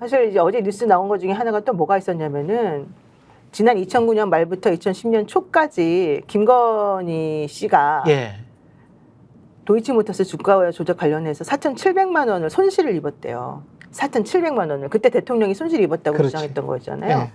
사실 이제 어제 뉴스 나온 것 중에 하나가 또 뭐가 있었냐면은 지난 2009년 말부터 2010년 초까지 김건희 씨가 예. 도이치모터스 주가 조작 관련해서 4,700만 원을 손실을 입었대요. 4,700만 원을. 그때 대통령이 손실 입었다고 그렇지. 주장했던 거잖아요. 예.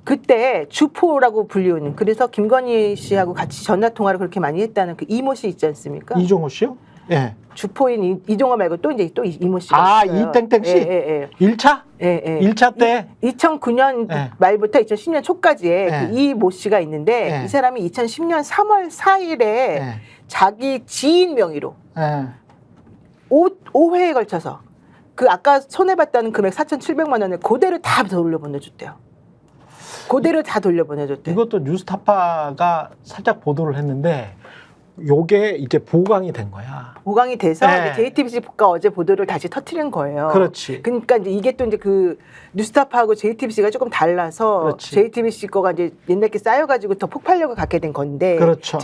그때 주포라고 불리우는, 그래서 김건희 씨하고 같이 전화 통화를 그렇게 많이 했다는 그 이모 씨 있지 않습니까? 이종호 씨요? 예. 주포인 이종호 말고 또 이제 또 이모 씨가 있어요. 이땡땡 씨? 예. 1차? 예, 예. 1차 때? 2009년 예. 말부터 2010년 초까지의 예. 그 이모 씨가 있는데 예. 이 사람이 2010년 3월 4일에 예. 자기 지인 명의로 예. 5회에 걸쳐서 그 아까 손해봤다는 금액 4,700만 원을 그대로 다 돌려보내줬대요. 그대로 다 돌려보내줬대요. 이것도 뉴스타파가 살짝 보도를 했는데 요게 이제 보강이 된 거야. 보강이 돼서 네. JTBC가 어제 보도를 다시 터트린 거예요. 그렇지. 그러니까 이제 이게 또 이제 그 뉴스타파하고 JTBC가 조금 달라서 그렇지. JTBC 거가 이제 옛날 게 쌓여가지고 더 폭발력을 갖게 된 건데. 그렇죠.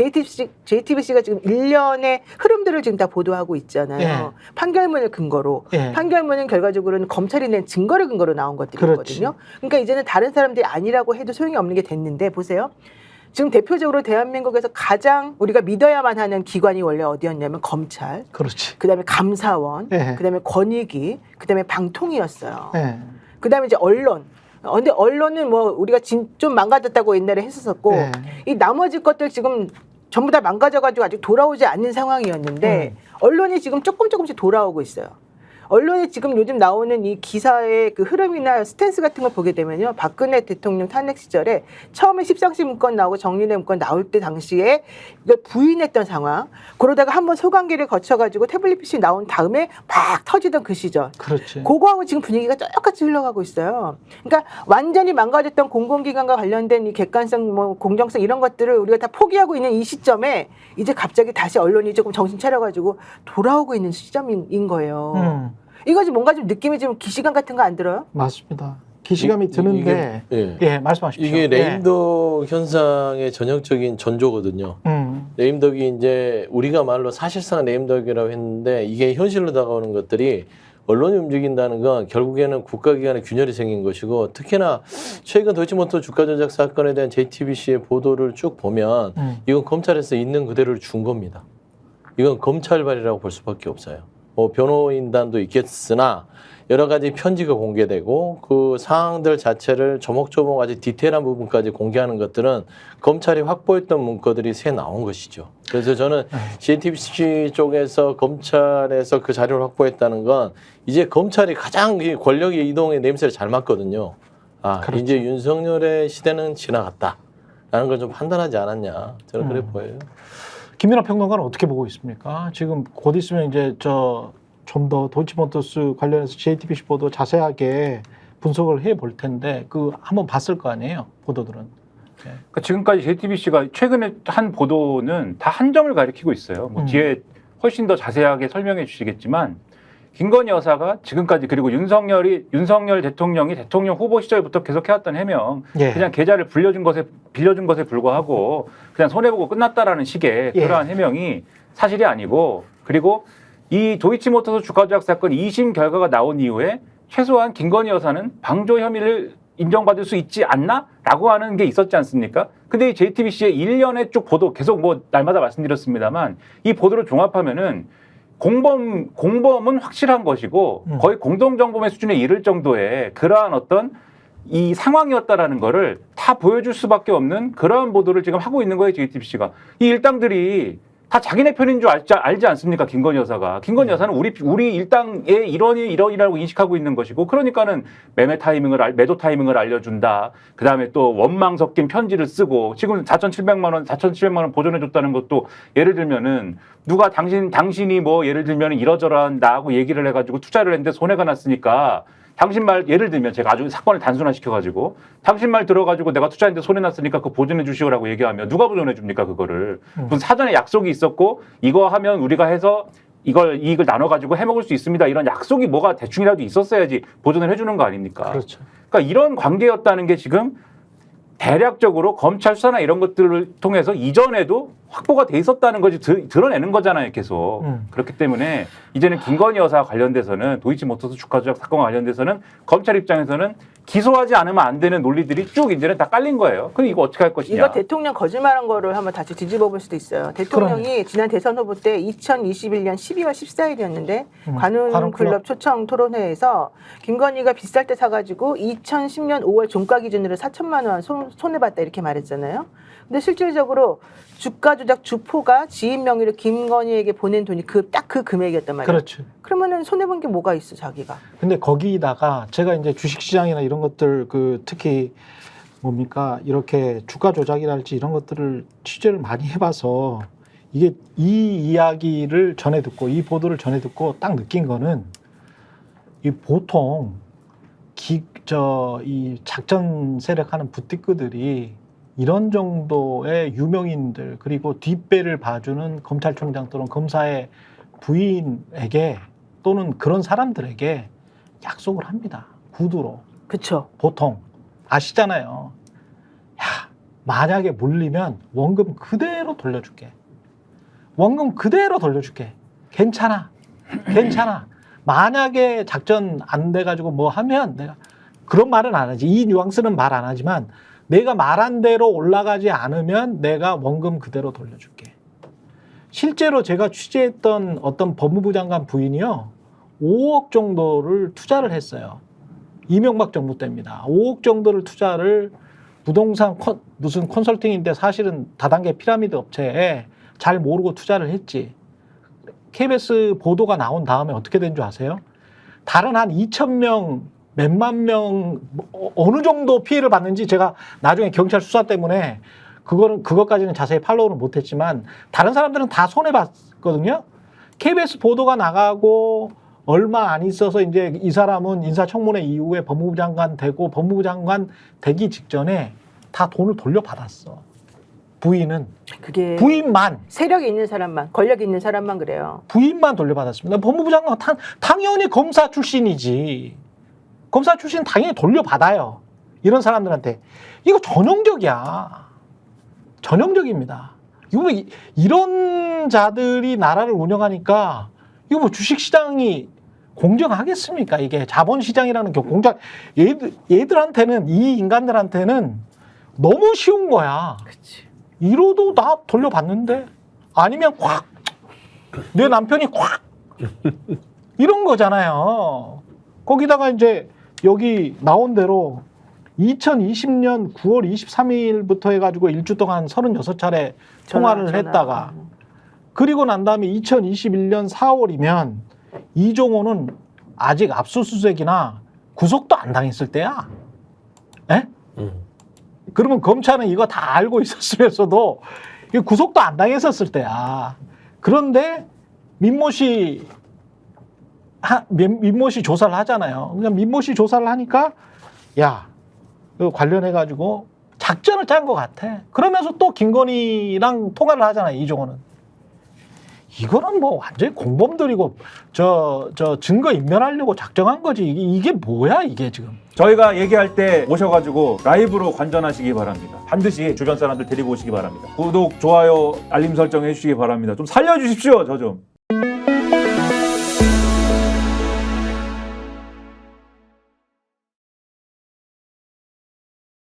JTBC가 지금 일련의 흐름들을 지금 다 보도하고 있잖아요. 예. 판결문을 근거로. 예. 판결문은 결과적으로는 검찰이 낸 증거를 근거로 나온 것들이거든요. 그러니까 이제는 다른 사람들이 아니라고 해도 소용이 없는 게 됐는데 보세요. 지금 대표적으로 대한민국에서 가장 우리가 믿어야만 하는 기관이 원래 어디였냐면 검찰, 그렇지. 그다음에 감사원, 예. 그다음에 권익위, 그다음에 방통위였어요. 예. 그다음에 이제 언론. 근데 언론은 뭐 우리가 좀 망가졌다고 옛날에 했었고 예. 이 나머지 것들 지금 전부 다 망가져가지고 아직 돌아오지 않는 상황이었는데 언론이 지금 조금씩 돌아오고 있어요. 언론이 지금 요즘 나오는 이 기사의 그 흐름이나 스탠스 같은 걸 보게 되면요. 박근혜 대통령 탄핵 시절에 처음에 십상시 문건 나오고 정리된 문건 나올 때 당시에 이걸 부인했던 상황. 그러다가 한번 소관계를 거쳐가지고 태블릿 PC 나온 다음에 막 터지던 그 시절. 그렇지. 그거하고 지금 분위기가 똑같이 흘러가고 있어요. 그러니까 완전히 망가졌던 공공기관과 관련된 이 객관성, 뭐 공정성 이런 것들을 우리가 다 포기하고 있는 이 시점에 이제 갑자기 다시 언론이 조금 정신 차려가지고 돌아오고 있는 시점인 거예요. 이거 뭔가 좀 느낌이 좀 기시감 같은 거 안 들어요? 맞습니다. 기시감이 드는데 예, 말씀하십시오. 이게 레임덕 현상의 전형적인 전조거든요. 레임덕이 이제 우리가 말로 사실상 레임덕이라고 했는데 이게 현실로 다가오는 것들이 언론이 움직인다는 건 결국에는 국가기관의 균열이 생긴 것이고 특히나 최근 도이치모터 주가 조작 사건에 대한 JTBC의 보도를 쭉 보면 이건 검찰에서 있는 그대로를 준 겁니다. 이건 검찰발이라고 볼 수밖에 없어요. 뭐 변호인단도 있겠으나 여러 가지 편지가 공개되고 그 상황들 자체를 조목조목 아주 디테일한 부분까지 공개하는 것들은 검찰이 확보했던 문건들이 새 나온 것이죠. 그래서 저는 JTBC 쪽에서 검찰에서 그 자료를 확보했다는 건 이제 검찰이 가장 권력의 이동의 냄새를 잘 맡거든요. 그렇죠. 이제 윤석열의 시대는 지나갔다라는 걸 좀 판단하지 않았냐. 저는 그래 보여요. 김민하 평론가는 어떻게 보고 있습니까? 지금 곧 있으면 이제 좀 더 도이치모터스 관련해서 JTBC 보도 자세하게 분석을 해볼 텐데 그 한번 봤을 거 아니에요, 보도들은. 그러니까 지금까지 JTBC가 최근에 한 보도는 다 한 점을 가리키고 있어요. 뭐 뒤에 훨씬 더 자세하게 설명해 주시겠지만 김건희 여사가 지금까지 그리고 윤석열 대통령이 대통령 후보 시절부터 계속 해왔던 해명, 예. 그냥 계좌를 빌려준 것에 불과하고 그냥 손해보고 끝났다라는 식의 예. 그러한 해명이 사실이 아니고, 그리고 이 도이치모터스 주가 조작 사건 2심 결과가 나온 이후에 최소한 김건희 여사는 방조 혐의를 인정받을 수 있지 않나? 라고 하는 게 있었지 않습니까? 근데 이 JTBC의 일련의 쭉 보도 계속 뭐 날마다 말씀드렸습니다만 이 보도를 종합하면은 공범은 확실한 것이고 거의 공동정범의 수준에 이를 정도의 그러한 어떤 이 상황이었다라는 거를 다 보여줄 수밖에 없는 그러한 보도를 지금 하고 있는 거예요, JTBC가. 이 일당들이 다 자기네 편인 줄 알지 않습니까? 김건희 여사가. 김건희 여사는 우리 일당의 일원이라고 인식하고 있는 것이고, 그러니까는 매도 타이밍을 알려준다. 그 다음에 또 원망 섞인 편지를 쓰고, 지금 4,700만 원 보존해줬다는 것도 예를 들면은 누가 당신이 뭐 예를 들면 이러저러한 나하고 얘기를 해가지고 투자를 했는데 손해가 났으니까 당신 말 예를 들면 제가 아주 사건을 단순화시켜가지고 당신 말 들어가지고 내가 투자했는데 손해 났으니까 그거 보존해 주시오라고 얘기하면 누가 보존해 줍니까 그거를. 무슨 사전에 약속이 있었고 이거 하면 우리가 해서 이익을 나눠가지고 해먹을 수 있습니다. 이런 약속이 뭐가 대충이라도 있었어야지 보존을 해주는 거 아닙니까? 그렇죠. 그러니까 이런 관계였다는 게 지금 대략적으로 검찰 수사나 이런 것들을 통해서 이전에도 확보가 돼 있었다는 거지 드러내는 거잖아요, 계속. 그렇기 때문에 이제는 김건희 여사 관련돼서는 도이치모터스 주가 조작 사건과 관련돼서는 검찰 입장에서는 기소하지 않으면 안 되는 논리들이 쭉 이제는 다 깔린 거예요. 그럼 이거 어떻게 할 것이냐? 이거 대통령 거짓말한 거를 한번 다시 뒤집어 볼 수도 있어요. 대통령이 지난 대선 후보 때 2021년 12월 14일이었는데 관훈클럽 초청 토론회에서 김건희가 비쌀 때 사가지고 2010년 5월 종가 기준으로 4천만 원 손해봤다 이렇게 말했잖아요. 근데 실질적으로 주가 조작 주포가 지인 명의로 김건희에게 보낸 돈이 딱 그 금액이었단 말이에요. 그렇죠. 그러면은 손해본 게 뭐가 있어 자기가? 근데 거기다가 제가 이제 주식시장이나 이런 것들 그 특히 뭡니까 이렇게 주가 조작이랄지 이런 것들을 취재를 많이 해봐서 이게 이 이야기를 전해 듣고 이 보도를 전해 듣고 딱 느낀 거는 이 보통 이 작전 세력하는 부티크들이 이런 정도의 유명인들 그리고 뒷배를 봐주는 검찰총장 또는 검사의 부인에게 또는 그런 사람들에게 약속을 합니다. 구두로. 그렇죠. 보통 아시잖아요. 야, 만약에 물리면 원금 그대로 돌려줄게. 원금 그대로 돌려줄게. 괜찮아. 괜찮아. 만약에 작전 안 돼가지고 뭐 하면 내가 그런 말은 안 하지. 이 뉘앙스는 말 안 하지만 내가 말한 대로 올라가지 않으면 내가 원금 그대로 돌려줄게. 실제로 제가 취재했던 어떤 법무부 장관 부인이요. 5억 정도를 투자를 했어요. 이명박 정부 때입니다. 5억 정도를 투자를 부동산 무슨 컨설팅인데 사실은 다단계 피라미드 업체에 잘 모르고 투자를 했지. KBS 보도가 나온 다음에 어떻게 된 줄 아세요? 다른 한 2,000명, 몇만 명 어느 정도 피해를 받는지 제가 나중에 경찰 수사 때문에 그것까지는 자세히 팔로우를 못했지만 다른 사람들은 다 손해 봤거든요. KBS 보도가 나가고 얼마 안 있어서 이제 이 사람은 인사청문회 이후에 법무부 장관 되고 법무부 장관 되기 직전에 다 돈을 돌려받았어. 부인은 그게 부인만 세력이 있는 사람만 권력이 있는 사람만 그래요. 부인만 돌려받았습니다. 법무부 장관 당연히 검사 출신이지. 검사 출신 당연히 돌려받아요. 이런 사람들한테 이거 전형적이야. 전형적입니다. 이거 뭐 이런 자들이 나라를 운영하니까 이거 뭐 주식시장이 공정하겠습니까? 이게 자본시장이라는 게 얘들한테는 이 인간들한테는 너무 쉬운 거야. 그렇지. 이러도 나 돌려받는데 아니면 콱 내 남편이 콱 이런 거잖아요. 거기다가 이제 여기 나온 대로 2020년 9월 23일부터 해가지고 일주 동안 36차례 통화를 했다가 그리고 난 다음에 2021년 4월이면 이종호는 아직 압수수색이나 구속도 안 당했을 때야. 에? 그러면 검찰은 이거 다 알고 있었으면서도 구속도 안 당했었을 때야. 그런데 민모씨 조사를 하잖아요. 그냥 민모씨 조사를 하니까 야, 관련해가지고 작전을 짠 것 같아. 그러면서 또 김건희랑 통화를 하잖아요. 이종호는. 이거는 뭐 완전히 공범들이고 저 증거 인멸하려고 작정한 거지. 이게 뭐야 이게 지금. 저희가 얘기할 때 오셔가지고 라이브로 관전하시기 바랍니다. 반드시 주변 사람들 데리고 오시기 바랍니다. 구독, 좋아요, 알림 설정 해주시기 바랍니다. 좀 살려주십시오, 저 좀.